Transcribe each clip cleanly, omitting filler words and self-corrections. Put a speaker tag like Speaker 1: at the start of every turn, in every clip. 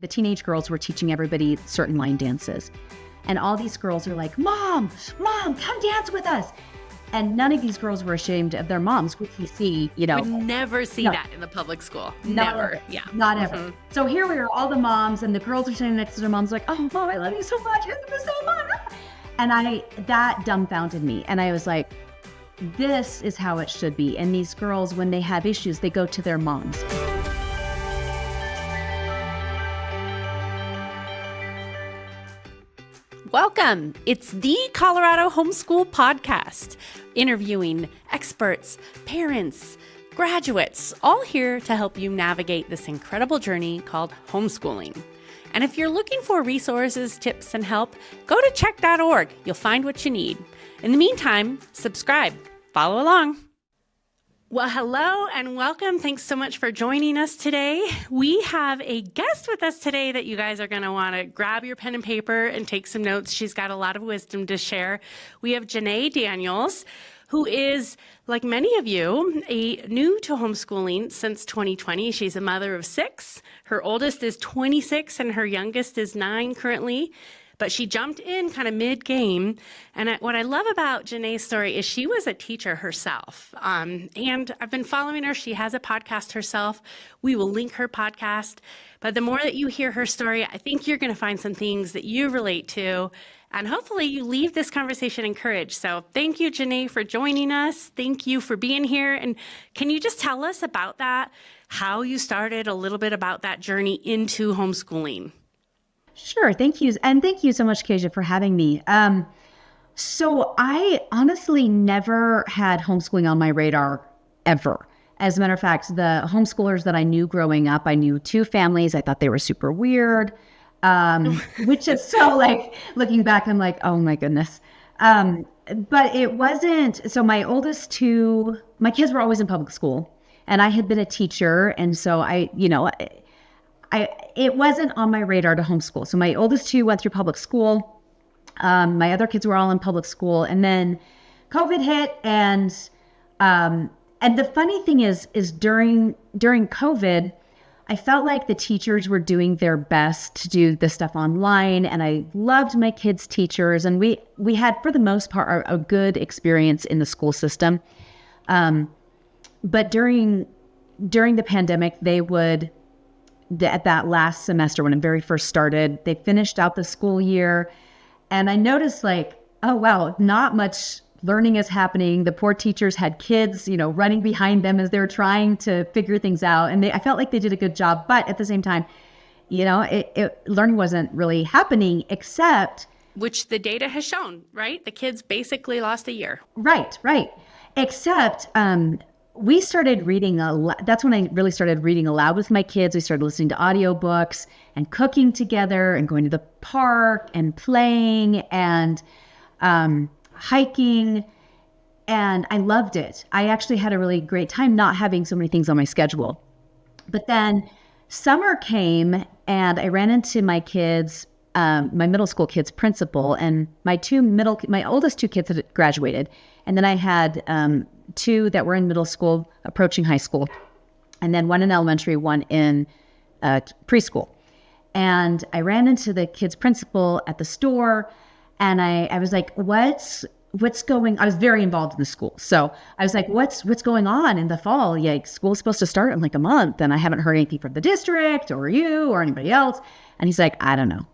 Speaker 1: The teenage girls were teaching everybody certain line dances. And all these girls are like, Mom, come dance with us. And none of these girls were ashamed of their moms, which we see,
Speaker 2: Would never see that in the public school. Never. Yeah.
Speaker 1: Not ever. So here we are, all the moms, and the girls are sitting next to their moms like, oh, Mom, I love you so much. I love you so much. And that dumbfounded me. And I was like, this is how it should be. And these girls, when they have issues, they go to their moms.
Speaker 2: Welcome. It's the Colorado Homeschool Podcast, interviewing experts, parents, graduates, all here to help you navigate this incredible journey called homeschooling. And if you're looking for resources, tips, and help, go to CHEC.org. You'll find what you need. In the meantime, subscribe, follow along. Well, hello and welcome. Thanks so much for joining us today. We have a guest with us today that you guys are going to want to grab your pen and paper and take some notes. She's got a lot of wisdom to share. We have Janae Daniels, who is, like many of you, new to homeschooling since 2020. She's a mother of 6. Her oldest is 26 and her youngest is 9 currently. But she jumped in kind of mid-game. And what I love about Janae's story is she was a teacher herself. And I've been following her. She has a podcast herself. We will link her podcast. But the more that you hear her story, I think you're going to find some things that you relate to. And hopefully you leave this conversation encouraged. So thank you, Janae, for joining us. Thank you for being here. And can you just tell us about that, how you started, a little bit about that journey into homeschooling?
Speaker 1: Sure. Thank you. And thank you so much, Kashia, for having me. So I honestly never had homeschooling on my radar ever. As a matter of fact, the homeschoolers that I knew growing up, I knew 2 families. I thought they were super weird, which is so like looking back, I'm like, oh my goodness. But it wasn't. So my oldest 2, my kids were always in public school and I had been a teacher. And so it wasn't on my radar to homeschool. So my oldest 2 went through public school. My other kids were all in public school, and then COVID hit. And the funny thing is during COVID, I felt like the teachers were doing their best to do this stuff online, and I loved my kids' teachers, and we had, for the most part, a good experience in the school system. But during the pandemic, they would, at that last semester when it very first started, they finished out the school year. And I noticed like, oh, wow, not much learning is happening. The poor teachers had kids, running behind them as they were trying to figure things out. And I felt like they did a good job. But at the same time, learning wasn't really happening, except...
Speaker 2: Which the data has shown, right? The kids basically lost a year.
Speaker 1: Right. Except... we started reading that's when I really started reading aloud with my kids. We started listening to audiobooks and cooking together and going to the park and playing and hiking. And I loved it. I actually had a really great time not having so many things on my schedule. But then summer came and I ran into my kids, my middle school kids' principal, and my oldest 2 kids had graduated. And then I had 2 that were in middle school, approaching high school, and then 1 in elementary, 1 in preschool. And I ran into the kid's principal at the store, and I was like, what's going on? I was very involved in the school. So I was like, what's going on in the fall? Yeah, school's supposed to start in like a month, and I haven't heard anything from the district or you or anybody else. And he's like, I don't know.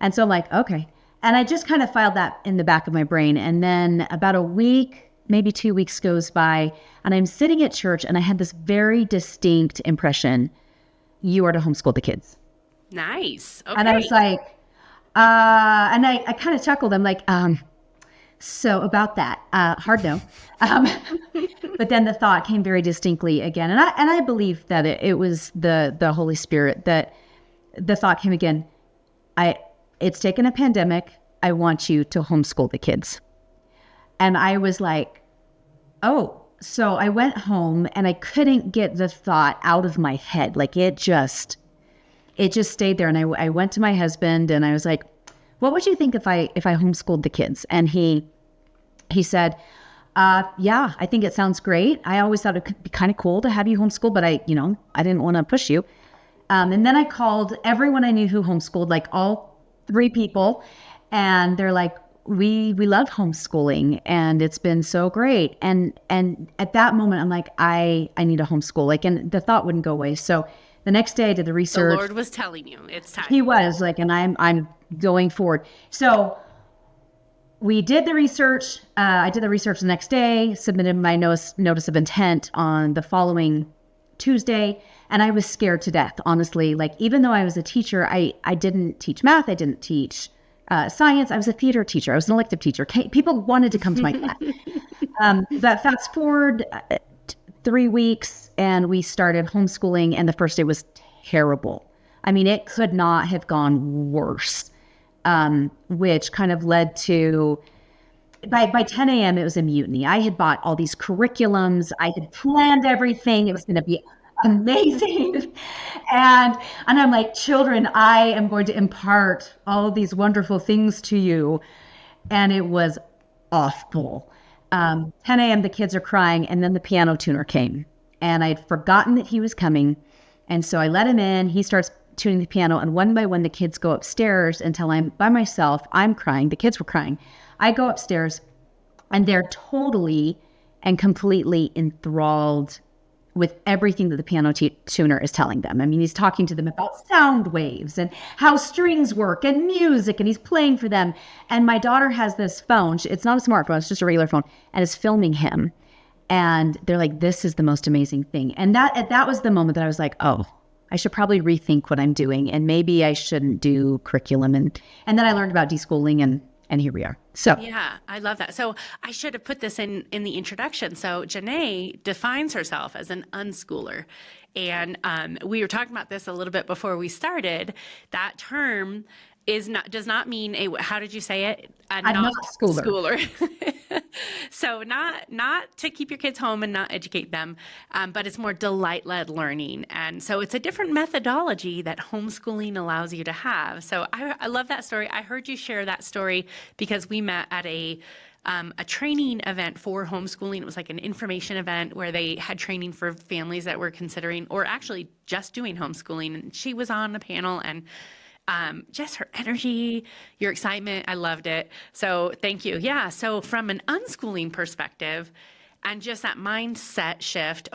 Speaker 1: And so I'm like, okay. And I just kind of filed that in the back of my brain. And then about a week, maybe 2 weeks goes by, and I'm sitting at church, and I had this very distinct impression: you are to homeschool the kids.
Speaker 2: Nice. Okay.
Speaker 1: And I was like, and I kind of chuckled. I'm like, so about that, hard no. But then the thought came very distinctly again, and I believe that it was the Holy Spirit that the thought came again. It's taken a pandemic. I want you to homeschool the kids. And I was like, oh. So I went home and I couldn't get the thought out of my head. Like it just stayed there. And I went to my husband and I was like, what would you think if I homeschooled the kids? And he said, yeah, I think it sounds great. I always thought it could be kind of cool to have you homeschool, but I didn't want to push you. And then I called everyone I knew who homeschooled, like all 3 people. And they're like, we love homeschooling and it's been so great. And at that moment, I'm like, I need a homeschool. Like, and the thought wouldn't go away. So the next day I did the research.
Speaker 2: The Lord was telling you it's time.
Speaker 1: He was like, and I'm going forward. So we did the research. I did the research the next day, submitted my notice of intent on the following Tuesday. And I was scared to death, honestly. Like, even though I was a teacher, I didn't teach math. I didn't teach science. I was a theater teacher. I was an elective teacher. People wanted to come to my class. But fast forward 3 weeks and we started homeschooling, and the first day was terrible. I mean, it could not have gone worse, which kind of led to, by 10 a.m., it was a mutiny. I had bought all these curriculums. I had planned everything. It was going to be amazing. And I'm like, children, I am going to impart all of these wonderful things to you. And it was awful. 10 a.m., the kids are crying. And then the piano tuner came. And I'd forgotten that he was coming. And so I let him in. He starts tuning the piano. And one by one, the kids go upstairs until I'm by myself. I'm crying. The kids were crying. I go upstairs and they're totally and completely enthralled with everything that the piano tuner is telling them. I mean, he's talking to them about sound waves and how strings work and music, and he's playing for them. And my daughter has this phone. It's not a smartphone. It's just a regular phone, and is filming him. And they're like, this is the most amazing thing. And that was the moment that I was like, oh, I should probably rethink what I'm doing. And maybe I shouldn't do curriculum. And then I learned about deschooling, and here we are. So
Speaker 2: yeah, I love that. So I should have put this in the introduction. So Janae defines herself as an unschooler. And we were talking about this a little bit before we started. That term does not mean how did you say it? A
Speaker 1: not schooler.
Speaker 2: So not to keep your kids home and not educate them, but it's more delight-led learning. And so it's a different methodology that homeschooling allows you to have. So I love that story. I heard you share that story because we met at a training event for homeschooling. It was like an information event where they had training for families that were considering or actually just doing homeschooling. And she was on the panel, and just her energy, your excitement, I loved it. So thank you. Yeah. So from an unschooling perspective and just that mindset shift,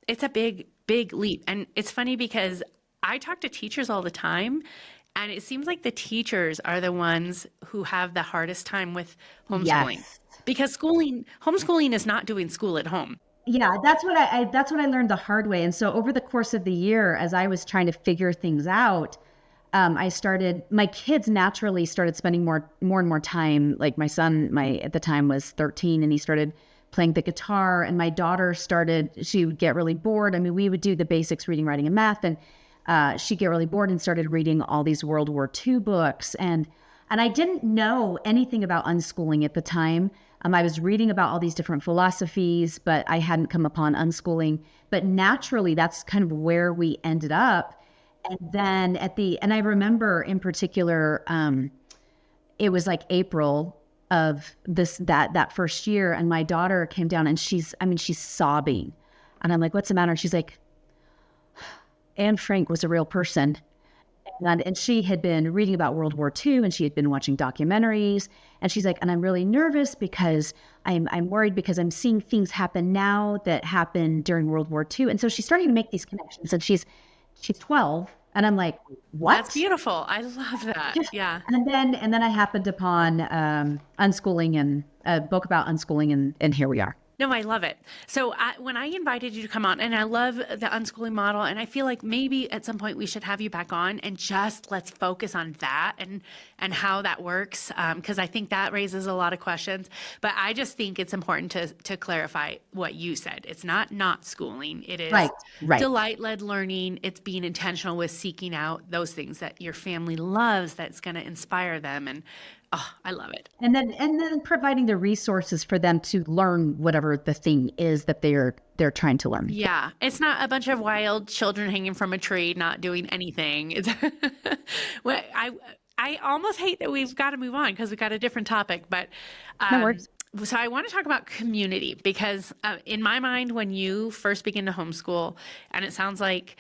Speaker 2: it's a big, big leap. And it's funny because I talk to teachers all the time, and it seems like the teachers are the ones who have the hardest time with homeschooling.
Speaker 1: Yes.
Speaker 2: Because homeschooling is not doing school at home.
Speaker 1: Yeah, that's what I learned the hard way. And so over the course of the year, as I was trying to figure things out, my kids naturally started spending more and more time. Like my son, at the time was 13, and he started playing the guitar, and my daughter she would get really bored. I mean, we would do the basics, reading, writing, and math. And she'd get really bored and started reading all these World War II books. And I didn't know anything about unschooling at the time. I was reading about all these different philosophies, but I hadn't come upon unschooling. But naturally, that's kind of where we ended up. And then and I remember in particular, it was like April of that first year, and my daughter came down and she's sobbing. And I'm like, what's the matter? And she's like, Anne Frank was a real person. And she had been reading about World War II, and she had been watching documentaries. And she's like, and I'm really nervous because I'm worried because I'm seeing things happen now that happened during World War II. And so she's starting to make these connections, and she's 12, and I'm like, what?
Speaker 2: That's beautiful. I love that. Yeah.
Speaker 1: And then I happened upon unschooling, and a book about unschooling, and here we are.
Speaker 2: No, I love it. So when I invited you to come on, and I love the unschooling model, and I feel like maybe at some point we should have you back on and just let's focus on that and how that works, because I think that raises a lot of questions. But I just think it's important to clarify what you said. It's not schooling. It is
Speaker 1: right.
Speaker 2: Delight-led learning. It's being intentional with seeking out those things that your family loves that's going to inspire them. And I love it.
Speaker 1: And then providing the resources for them to learn whatever the thing is that they're trying to learn.
Speaker 2: Yeah. It's not a bunch of wild children hanging from a tree, not doing anything. It's I almost hate that we've got to move on because we've got a different topic, but
Speaker 1: no worries.
Speaker 2: So I want to talk about community because in my mind, when you first begin to homeschool, and it sounds like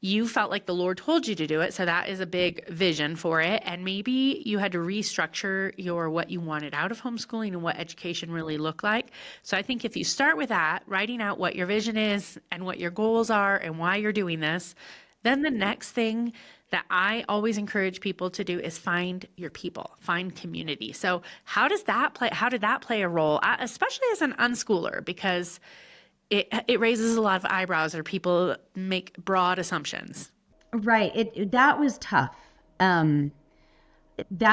Speaker 2: you felt like the Lord told you to do it. So that is a big vision for it. And maybe you had to restructure what you wanted out of homeschooling and what education really looked like. So I think if you start with that, writing out what your vision is and what your goals are and why you're doing this, then the next thing that I always encourage people to do is find your people, find community. So how did that play a role, especially as an unschooler? Because it raises a lot of eyebrows, or people make broad assumptions.
Speaker 1: Right. That was tough. That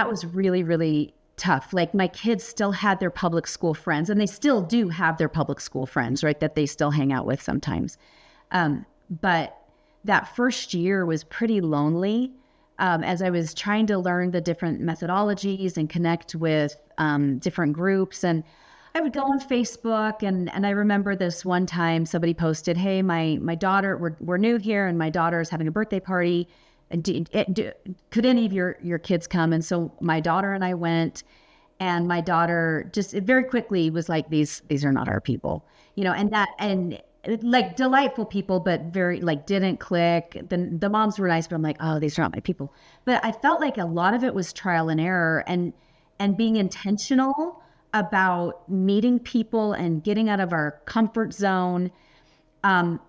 Speaker 1: was really, really tough. Like, my kids still had their public school friends, and they still do have their public school friends, right, that they still hang out with sometimes. But that first year was pretty lonely, as I was trying to learn the different methodologies and connect with different groups. And I would go on Facebook, and I remember this one time somebody posted, "Hey, my daughter, we're new here, and my daughter is having a birthday party. And could any of your kids come?" And so my daughter and I went, and my daughter just very quickly was like, "These are not our people," and like delightful people, but very like didn't click. The moms were nice, but I'm like, "Oh, these are not my people." But I felt like a lot of it was trial and error, and being intentional about meeting people and getting out of our comfort zone. I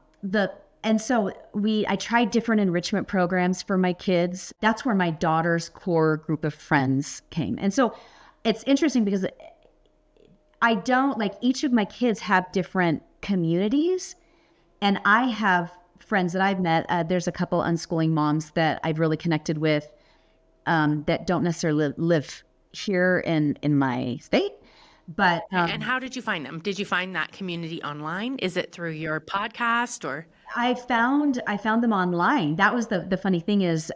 Speaker 1: tried different enrichment programs for my kids. That's where my daughter's core group of friends came. And so it's interesting because each of my kids have different communities, and I have friends that I've met. There's a couple unschooling moms that I've really connected with that don't necessarily live here in my state. But
Speaker 2: and how did you find them? Did you find that community online? Is it through your podcast, or?
Speaker 1: I found them online. That was the funny thing is,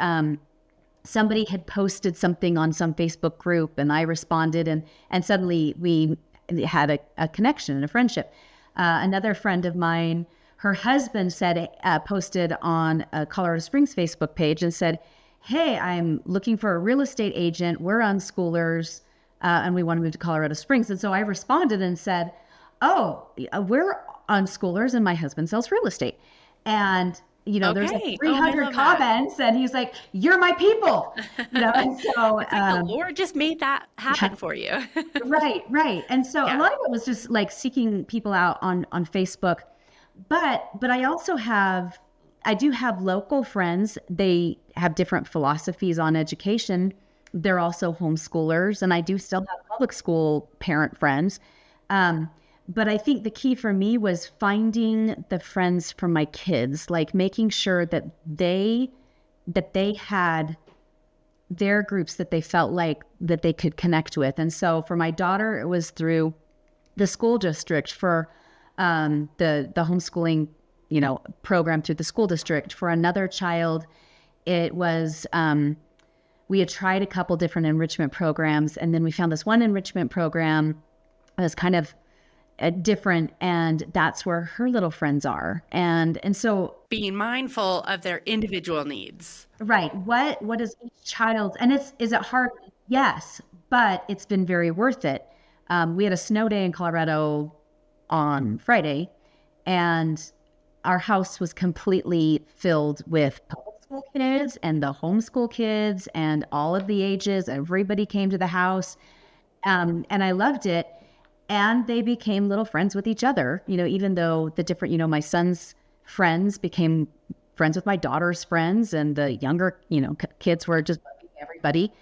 Speaker 1: somebody had posted something on some Facebook group, and I responded, and suddenly we had a connection and a friendship. Another friend of mine, her husband posted on a Colorado Springs Facebook page and said, "Hey, I'm looking for a real estate agent. We're unschoolers. And we want to move to Colorado Springs." And so I responded and said, "Oh, we're unschoolers, and my husband sells real estate." And, there's like 300 comments, and he's like, "You're my people." And so
Speaker 2: it's like the Lord just made that happen for you.
Speaker 1: Right. And so a lot of it was just like seeking people out on Facebook. But I do have local friends. They have different philosophies on education. They're also homeschoolers, and I do still have public school parent friends. But I think the key for me was finding the friends for my kids, like making sure that they had their groups that they felt like that they could connect with. And so for my daughter, it was through the school district. For the homeschooling, program through the school district. For another child, it was we had tried a couple different enrichment programs, and then we found this one enrichment program that was kind of different, and that's where her little friends are. And so
Speaker 2: being mindful of their individual needs.
Speaker 1: Right. What is each child, and is it hard? Yes, but it's been very worth it. We had a snow day in Colorado on Friday, and our house was completely filled with public school kids and the homeschool kids and all of the ages. Everybody came to the house, and I loved it. And they became little friends with each other, even though the different, my son's friends became friends with my daughter's friends, and the younger, kids were just everybody.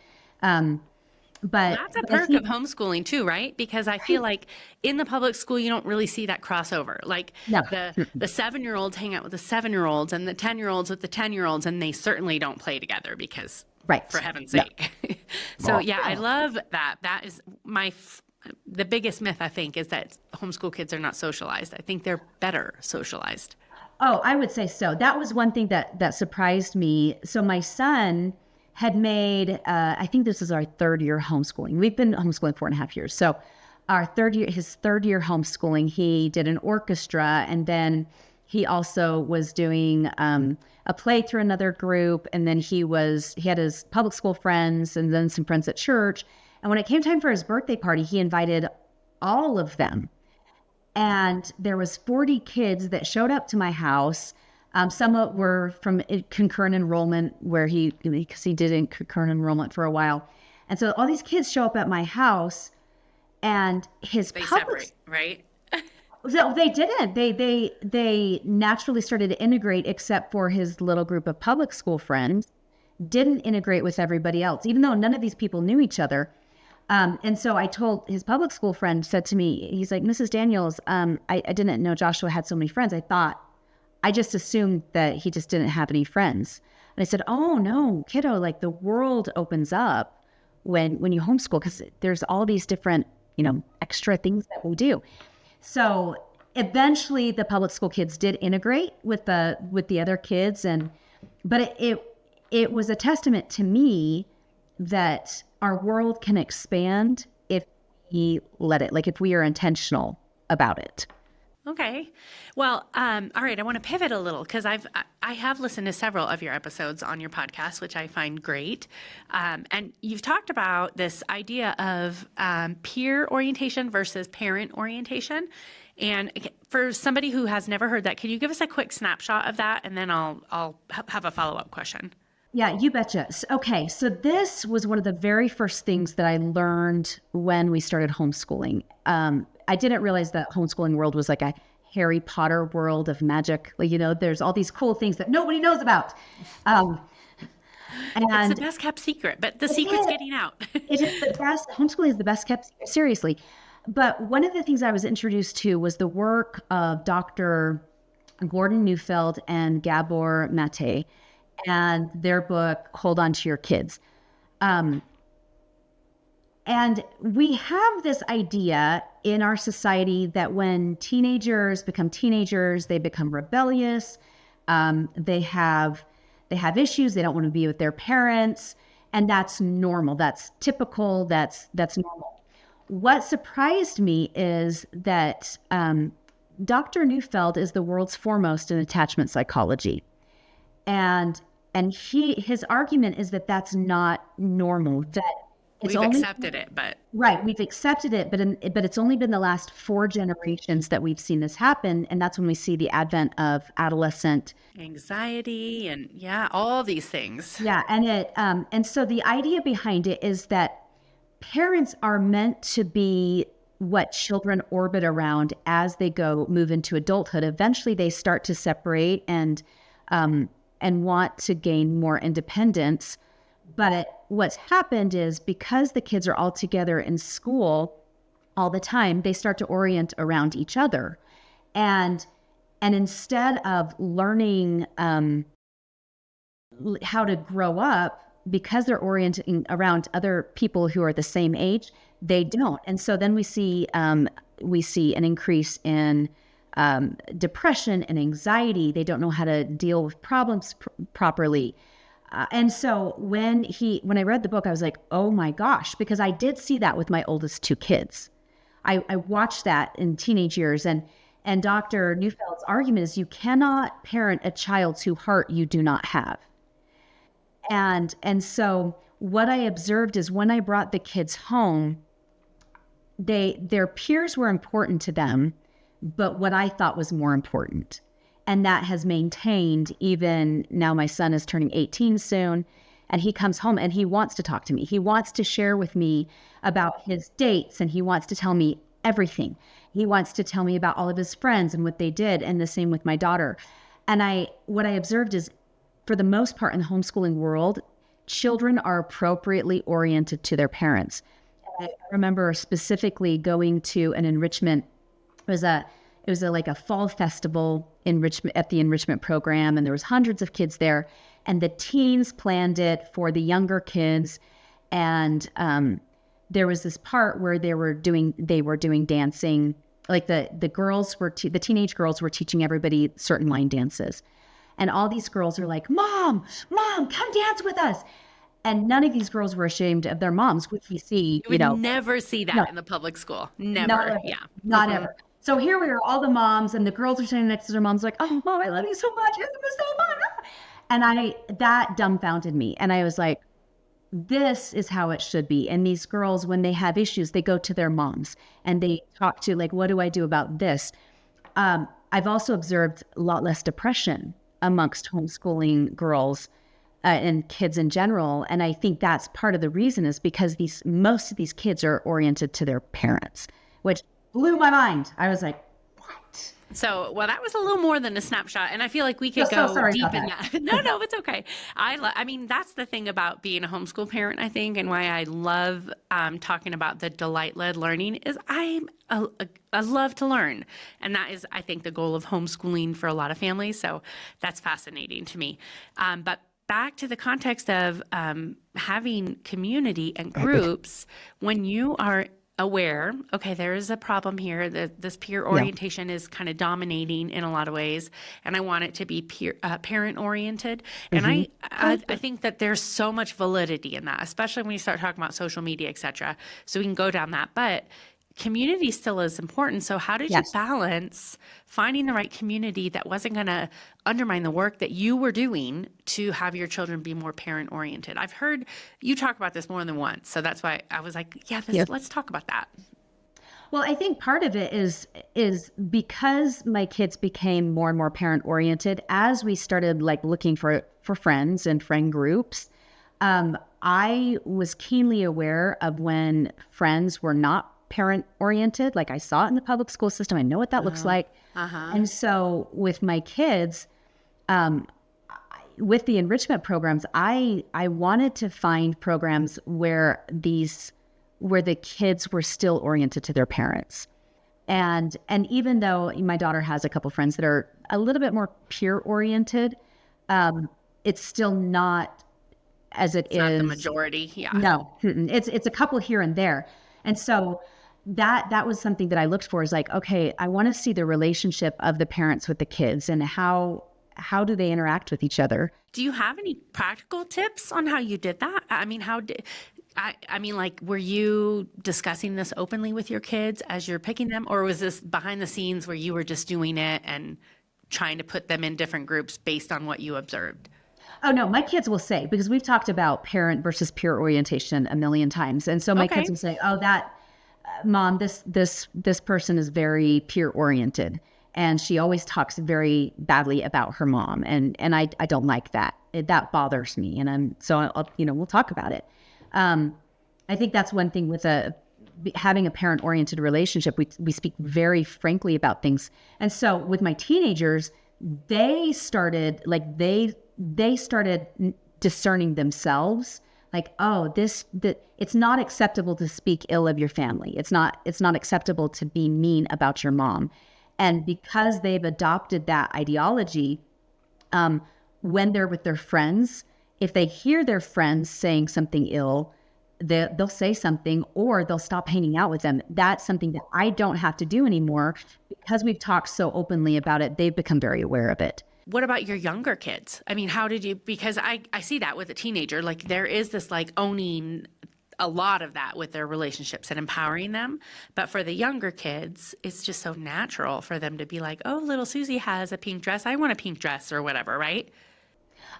Speaker 1: But
Speaker 2: that's a perk of homeschooling too, right? Because I feel like in the public school, you don't really see that crossover. Like the 7-year-olds hang out with the 7-year-olds, and the 10-year-olds with the 10-year-olds, and they certainly don't play together because, for heaven's sake. So I love that. That is the biggest myth, I think, is that homeschool kids are not socialized. I think they're better socialized.
Speaker 1: Oh, I would say so. That was one thing that surprised me. So my son had made, I think this is our third year homeschooling. We've been homeschooling 4.5 years. So his third year homeschooling, he did an orchestra, and then he also was doing a play through another group. And then he had his public school friends, and then some friends at church. And when it came time for his birthday party, he invited all of them. And there was 40 kids that showed up to my house. Some were from concurrent enrollment because he did in concurrent enrollment for a while. And so all these kids show up at my house, and they
Speaker 2: separate, right?
Speaker 1: So they didn't. They naturally started to integrate, except for his little group of public school friends, didn't integrate with everybody else, even though none of these people knew each other. And so I told his public school friend, said to me, he's like, Mrs. Daniels, I didn't know Joshua had so many friends. I just assumed that he just didn't have any friends. And I said, oh no, kiddo, like the world opens up when you homeschool, because there's all these different, extra things that we do. So eventually the public school kids did integrate with the other kids. But it was a testament to me that our world can expand if we let it, like if we are intentional about it.
Speaker 2: Okay. Well, all right. I want to pivot a little because I have listened to several of your episodes on your podcast, which I find great. And you've talked about this idea of peer orientation versus parent orientation. And for somebody who has never heard that, can you give us a quick snapshot of that? And then I'll have a follow-up question.
Speaker 1: Yeah, you betcha. Okay, so this was one of the very first things that I learned when we started homeschooling. I didn't realize that homeschooling world was like a Harry Potter world of magic. Like, there's all these cool things that nobody knows about. And
Speaker 2: it's the best kept secret, but the secret's getting out.
Speaker 1: It is the best. Homeschooling is the best kept secret, seriously. But one of the things I was introduced to was the work of Dr. Gordon Neufeld and Gabor Mate, and their book, Hold On to Your Kids. And we have this idea in our society that when teenagers become teenagers, they become rebellious. They have issues. They don't want to be with their parents. And that's normal. That's typical. That's normal. What surprised me is that Dr. Neufeld is the world's foremost in attachment psychology. And his argument is that that's not normal, that
Speaker 2: we've accepted it, but
Speaker 1: right, we've accepted it, but it's only been the last 4 generations that we've seen this happen, and that's when we see the advent of adolescent
Speaker 2: anxiety and all these things.
Speaker 1: Yeah, and so the idea behind it is that parents are meant to be what children orbit around as they move into adulthood. Eventually, they start to separate and want to gain more independence. But what's happened is because the kids are all together in school all the time, they start to orient around each other. And instead of learning how to grow up, because they're orienting around other people who are the same age, they don't. And so then we see an increase in depression and anxiety. They don't know how to deal with problems properly. And so when I read the book, I was like, oh my gosh, because I did see that with my oldest 2 kids. I watched that in teenage years, and Dr. Neufeld's argument is you cannot parent a child whose heart you do not have. And so what I observed is when I brought the kids home, their peers were important to them, but what I thought was more important. And that has maintained even now. My son is turning 18 soon, and he comes home and he wants to talk to me. He wants to share with me about his dates, and he wants to tell me everything. He wants to tell me about all of his friends and what they did, and the same with my daughter. And what I observed is, for the most part in the homeschooling world, children are appropriately oriented to their parents. I remember specifically going to an enrichment. It was like a fall festival at the enrichment program, and there was hundreds of kids there, and the teens planned it for the younger kids. And there was this part where they were doing dancing, like the teenage girls were teaching everybody certain line dances, and all these girls are like, Mom, come dance with us. And none of these girls were ashamed of their moms, which we see,
Speaker 2: you would never see that in the public school. Never.
Speaker 1: Not ever. So here we are, all the moms, and the girls are sitting next to their moms like, oh, Mom, I love you so much. I love you so much. And that dumbfounded me. And I was like, this is how it should be. And these girls, when they have issues, they go to their moms and they talk to, like, what do I do about this? I've also observed a lot less depression amongst homeschooling girls and kids in general. And I think that's part of the reason is because most of these kids are oriented to their parents, which blew my mind. I was like, what?
Speaker 2: So, well, that was a little more than a snapshot, and I feel like we could go deep in that. No, it's okay. I mean, that's the thing about being a homeschool parent, I think, and why I love talking about the delight-led learning is I love to learn, and that is, I think, the goal of homeschooling for a lot of families. So that's fascinating to me. But back to the context of having community and groups, when you are aware, okay, there is a problem here. This peer orientation is kind of dominating in a lot of ways, and I want it to be parent oriented. And I think that there's so much validity in that, especially when you start talking about social media, et cetera. So we can go down that, but community still is important. So how did you balance finding the right community that wasn't going to undermine the work that you were doing to have your children be more parent oriented? I've heard you talk about this more than once. So that's why I was like, let's talk about that.
Speaker 1: Well, I think part of it is because my kids became more and more parent oriented as we started like looking for friends and friend groups. I was keenly aware of when friends were not parent oriented. Like I saw it in the public school system. I know what that looks like. And so with my kids, with the enrichment programs, I wanted to find programs where the kids were still oriented to their parents. And even though my daughter has a couple friends that are a little bit more peer oriented, it's still not as it's not the
Speaker 2: majority. Yeah.
Speaker 1: No, it's a couple here and there. And so that was something that I looked for is like, okay, I want to see the relationship of the parents with the kids and how do they interact with each other.
Speaker 2: Do you have any practical tips on how you did that? I mean, like, were you discussing this openly with your kids as you're picking them, or was this behind the scenes where you were just doing it and trying to put them in different groups based on what you observed?
Speaker 1: Oh, no, my kids will say, because we've talked about parent versus peer orientation a million times. And so my kids will say, oh, Mom, this person is very peer oriented. And she always talks very badly about her mom. And I don't like that. That bothers me. And we'll talk about it. I think that's one thing with having a parent oriented relationship. We speak very frankly about things. And so with my teenagers, they started discerning themselves. Like, oh, it's not acceptable to speak ill of your family. It's not acceptable to be mean about your mom. And because they've adopted that ideology, when they're with their friends, if they hear their friends saying something ill, they'll say something or they'll stop hanging out with them. That's something that I don't have to do anymore because we've talked so openly about it. They've become very aware of it.
Speaker 2: What about your younger kids? I mean, how did you, because I see that with a teenager, like there is this like owning a lot of that with their relationships and empowering them. But for the younger kids, it's just so natural for them to be like, oh, little Susie has a pink dress. I want a pink dress or whatever, right?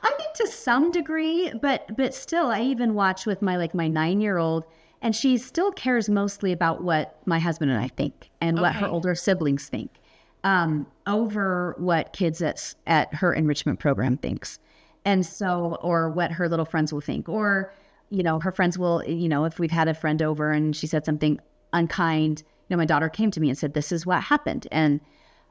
Speaker 1: I think to some degree, but still, I even watch with my 9-year-old, and she still cares mostly about what my husband and I think and what her older siblings think. Over what kids at her enrichment program thinks. And so, or what her little friends will think, or, her friends will, if we've had a friend over and she said something unkind, my daughter came to me and said, this is what happened. And,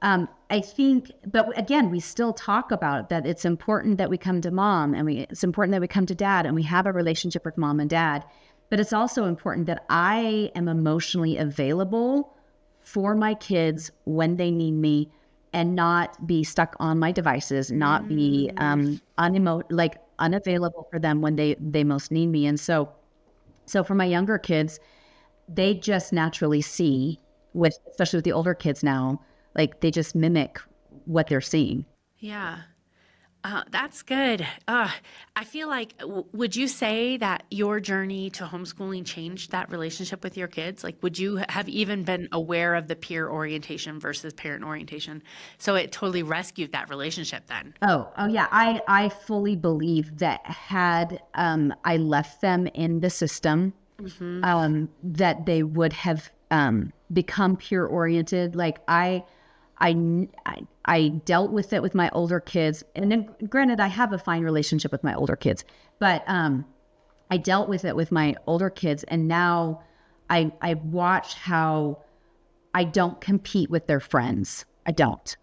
Speaker 1: I think, but again, we still talk about that. It's important that we come to mom it's important that we come to dad and we have a relationship with mom and dad, but it's also important that I am emotionally available for my kids when they need me and not be stuck on my devices, not be unavailable for them when they most need me. And so for my younger kids, they just naturally see especially with the older kids now, like they just mimic what they're seeing.
Speaker 2: Yeah. That's good. I feel like, would you say that your journey to homeschooling changed that relationship with your kids? Like, would you have even been aware of the peer orientation versus parent orientation? So it totally rescued that relationship then. Oh
Speaker 1: yeah. I fully believe that had I left them in the system, that they would have become peer oriented. Like I dealt with it with my older kids. And then granted, I have a fine relationship with my older kids, but I dealt with it with my older kids. And now I watch how I don't compete with their friends. I don't.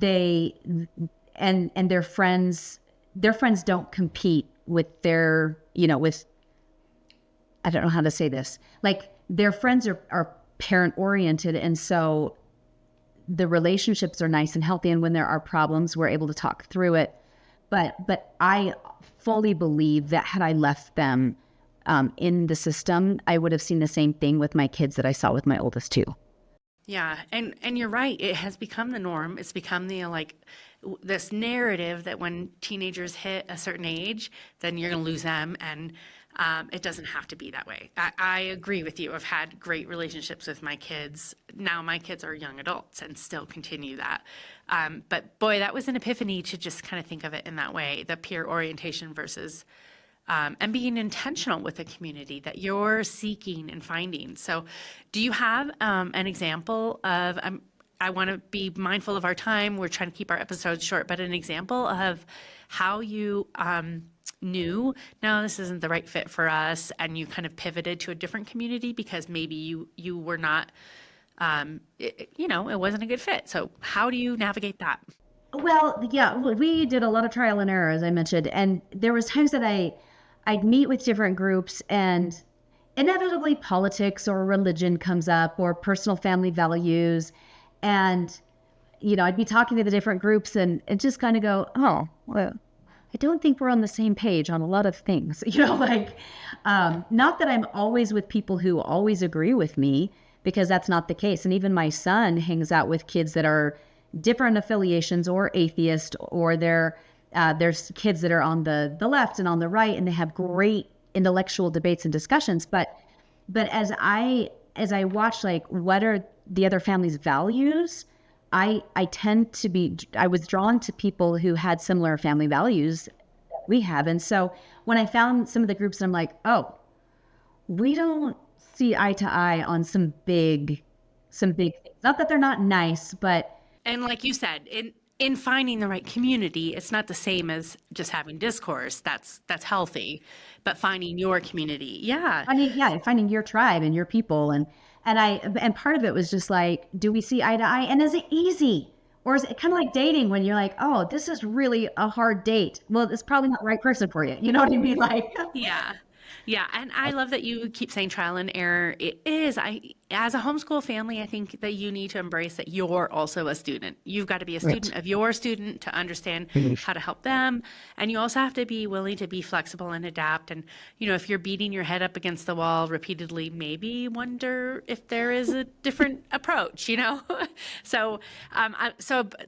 Speaker 1: And their friends don't compete with their, with, I don't know how to say this. Like their friends are parent oriented. And so the relationships are nice and healthy. And when there are problems, we're able to talk through it. But I fully believe that had I left them in the system, I would have seen the same thing with my kids that I saw with my oldest two.
Speaker 2: Yeah. And you're right. It has become the norm. It's become this narrative that when teenagers hit a certain age, then you're going to lose them. And it doesn't have to be that way. I agree with you. I've had great relationships with my kids. Now my kids are young adults and still continue that. But boy, that was an epiphany to just kind of think of it in that way, the peer orientation versus and being intentional with the community that you're seeking and finding. So do you have an example of, I want to be mindful of our time. We're trying to keep our episodes short, but an example of how you knew, no, this isn't the right fit for us, and you kind of pivoted to a different community because maybe you were not, it wasn't a good fit. So how do you navigate that?
Speaker 1: Well, yeah, we did a lot of trial and error, as I mentioned, and there was times that I'd meet with different groups and inevitably politics or religion comes up or personal family values. And, I'd be talking to the different groups and just kind of go, oh, well, I don't think we're on the same page on a lot of things, not that I'm always with people who always agree with me, because that's not the case. And even my son hangs out with kids that are different affiliations or atheist, or there's kids that are on the left and on the right, and they have great intellectual debates and discussions. But as I watch, what are the other family's values, I was drawn to people who had similar family values that we have. And so when I found some of the groups, I'm like, oh, we don't see eye to eye on some big things. Not that they're not nice, but.
Speaker 2: And like you said, in finding the right community, it's not the same as just having discourse. That's healthy, but finding your community. Yeah.
Speaker 1: Finding your tribe and your people. And part of it was just like, do we see eye to eye? And is it easy? Or is it kind of like dating when you're like, oh, this is really a hard date? Well, it's probably not the right person for you. You know what I mean?
Speaker 2: Yeah. Yeah. And I love that you keep saying trial and error. It is. As a homeschool family, I think that you need to embrace that you're also a student. You've got to be a student of your student to understand how to help them. And you also have to be willing to be flexible and adapt. And, if you're beating your head up against the wall repeatedly, maybe wonder if there is a different approach, So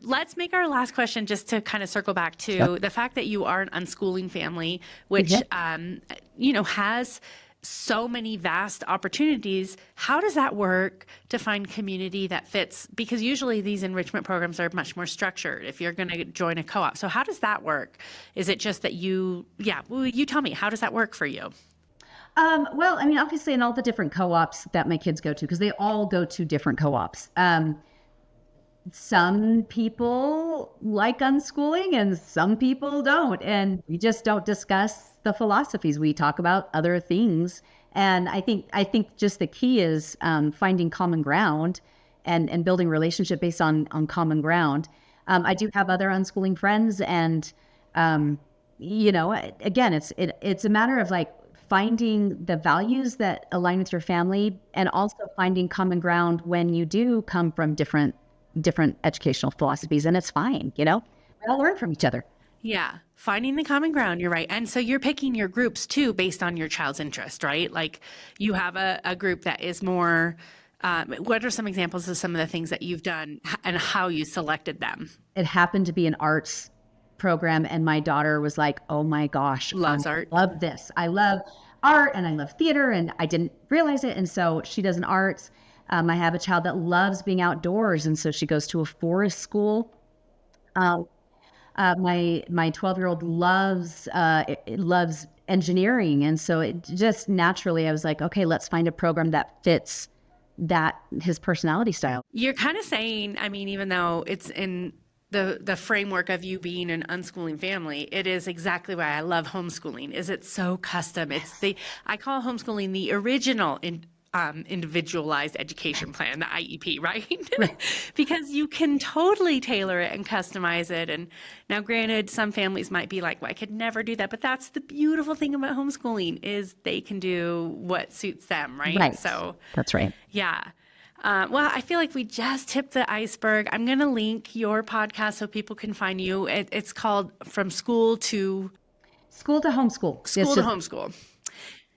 Speaker 2: let's make our last question just to kind of circle back to the fact that you are an unschooling family, which, has so many vast opportunities. How does that work to find community that fits? Because usually these enrichment programs are much more structured if you're going to join a co-op. So how does that work? Is it just that you tell me, how does that work for you?
Speaker 1: Well, obviously in all the different co-ops that my kids go to, because they all go to different co-ops. Some people like unschooling and some people don't. And we just don't discuss the philosophies. We talk about other things. And I think just the key is finding common ground and building relationship based on common ground. I do have other unschooling friends, and again, it's a matter of finding the values that align with your family, and also finding common ground when you do come from different educational philosophies, and it's fine. We all learn from each other.
Speaker 2: Yeah. Finding the common ground. You're right. And so you're picking your groups too, based on your child's interest, right? Like you have a group that is more, what are some examples of some of the things that you've done and how you selected them?
Speaker 1: It happened to be an arts program, and my daughter was like, oh my gosh,
Speaker 2: loves art.
Speaker 1: I love this. I love art and I love theater, and I didn't realize it. And so she does an arts. I have a child that loves being outdoors, and so she goes to a forest school. My 12-year-old loves engineering, and so it just naturally I was like, okay, let's find a program that fits his personality style.
Speaker 2: You're kind of saying, I mean, even though it's in the framework of you being an unschooling family, it is exactly why I love homeschooling. Is it's so custom. It's I call homeschooling the original individualized education plan, the IEP, right? Because you can totally tailor it and customize it. And now, granted, some families might be like, well, I could never do that. But that's the beautiful thing about homeschooling is they can do what suits them, right?
Speaker 1: Right.
Speaker 2: So
Speaker 1: that's right.
Speaker 2: Yeah. Well, I feel like we just tipped the iceberg. I'm going to link your podcast so people can find you. It's called From School to
Speaker 1: Homeschool.
Speaker 2: School to Homeschool,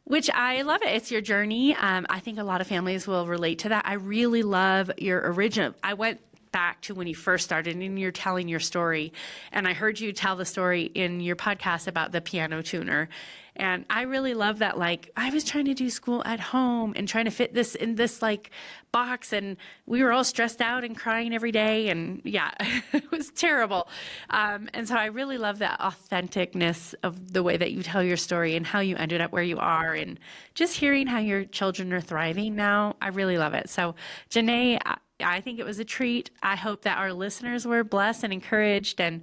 Speaker 2: which I love it. It's your journey. I think a lot of families will relate to that. I really love your original. I went back to when you first started and you're telling your story. And I heard you tell the story in your podcast about the piano tuner. And I really love that. Like, I was trying to do school at home and trying to fit this in this like box. And we were all stressed out and crying every day. And yeah, it was terrible. And so I really love that authenticness of the way that you tell your story and how you ended up where you are. And just hearing how your children are thriving now, I really love it. So Janae, I think it was a treat. I hope that our listeners were blessed and encouraged. And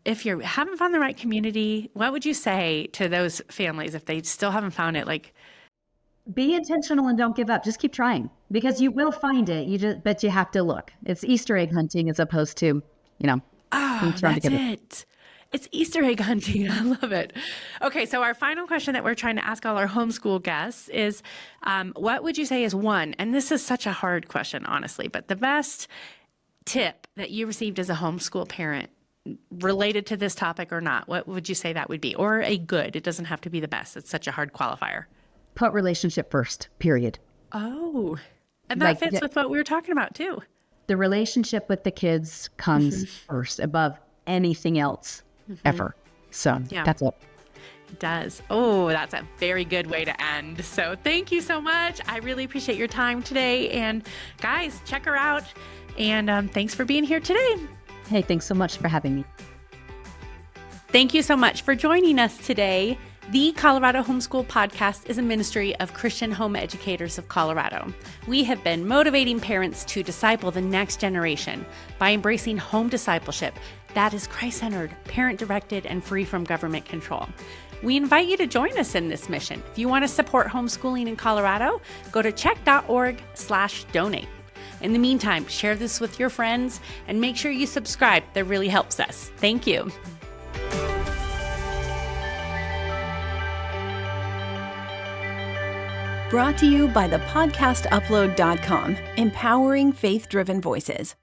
Speaker 2: if you haven't found the right community, what would you say to those families if they still haven't found it? Like,
Speaker 1: be intentional and don't give up. Just keep trying because you will find it. But you have to look. It's Easter egg hunting as opposed to,
Speaker 2: that's it. It's Easter egg hunting. I love it. Okay, so our final question that we're trying to ask all our homeschool guests is, what would you say is one, and this is such a hard question, honestly, but the best tip that you received as a homeschool parent related to this topic or not? What would you say that would be? Or a good? It doesn't have to be the best. It's such a hard qualifier.
Speaker 1: Put relationship first, period.
Speaker 2: Oh, and that fits with what we were talking about too.
Speaker 1: The relationship with the kids comes first above anything else ever. So that's it.
Speaker 2: It does. Oh, that's a very good way to end. So thank you so much. I really appreciate your time today. And guys, check her out. And thanks for being here today.
Speaker 1: Hey, thanks so much for having me.
Speaker 2: Thank you so much for joining us today. The Colorado Homeschool Podcast is a ministry of Christian home educators of Colorado. We have been motivating parents to disciple the next generation by embracing home discipleship that is Christ-centered, parent-directed, and free from government control. We invite you to join us in this mission. If you want to support homeschooling in Colorado, go to CHEC.org/donate. In the meantime, share this with your friends and make sure you subscribe. That really helps us. Thank you.
Speaker 3: Brought to you by thepodcastupload.com, empowering faith-driven voices.